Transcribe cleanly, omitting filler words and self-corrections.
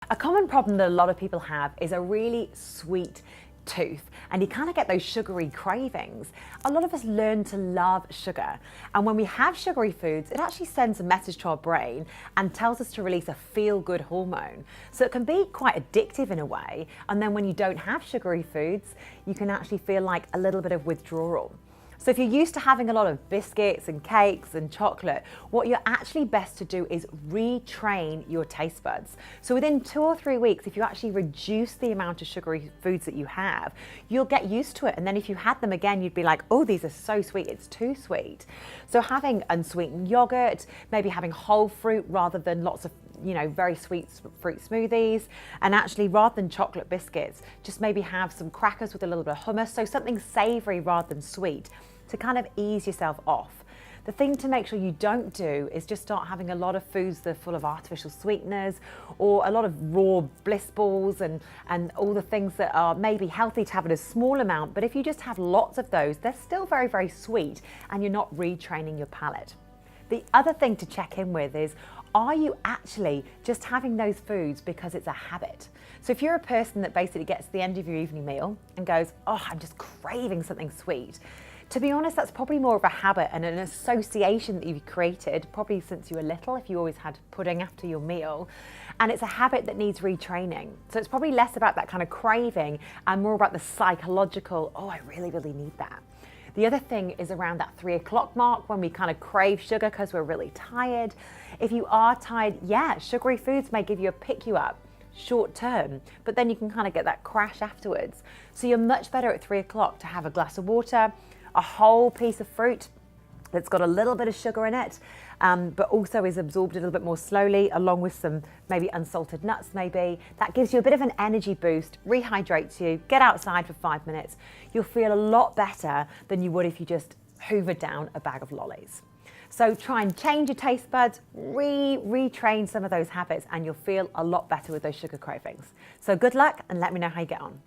A common problem that a lot of people have is a really sweet tooth, and you kind of get those sugary cravings. A lot of us learn to love sugar, and when we have sugary foods, it actually sends a message to our brain and tells us to release a feel-good hormone. So it can be quite addictive in a way, and then when you don't have sugary foods, you can actually feel like a little bit of withdrawal. So if you're used to having a lot of biscuits and cakes and chocolate, what you're actually best to do is retrain your taste buds. So within 2 or 3 weeks, if you actually reduce the amount of sugary foods that you have, you'll get used to it. And then if you had them again, you'd be like, oh, these are so sweet, it's too sweet. So having unsweetened yogurt, maybe having whole fruit rather than lots of very sweet fruit smoothies, and actually rather than chocolate biscuits, just maybe have some crackers with a little bit of hummus, so something savory rather than sweet to kind of ease yourself off. The thing to make sure you don't do is just start having a lot of foods that are full of artificial sweeteners or a lot of raw bliss balls and all the things that are maybe healthy to have in a small amount, but if you just have lots of those, they're still very, very sweet and you're not retraining your palate. The other thing to check in with is, are you actually just having those foods because it's a habit? So if you're a person that basically gets to the end of your evening meal and goes, oh, I'm just craving something sweet, to be honest, that's probably more of a habit and an association that you've created, probably since you were little, if you always had pudding after your meal. And it's a habit that needs retraining. So it's probably less about that kind of craving and more about the psychological, oh, I really, really need that. The other thing is around that 3 o'clock mark when we kind of crave sugar because we're really tired. If you are tired, yeah, sugary foods may give you a pick you up short term, but then you can kind of get that crash afterwards. So you're much better at 3 o'clock to have a glass of water, a whole piece of fruit that's got a little bit of sugar in it, but also is absorbed a little bit more slowly, along with some maybe unsalted nuts maybe. That gives you a bit of an energy boost, rehydrates you, get outside for 5 minutes. You'll feel a lot better than you would if you just hoovered down a bag of lollies. So try and change your taste buds, retrain some of those habits, and you'll feel a lot better with those sugar cravings. So good luck and let me know how you get on.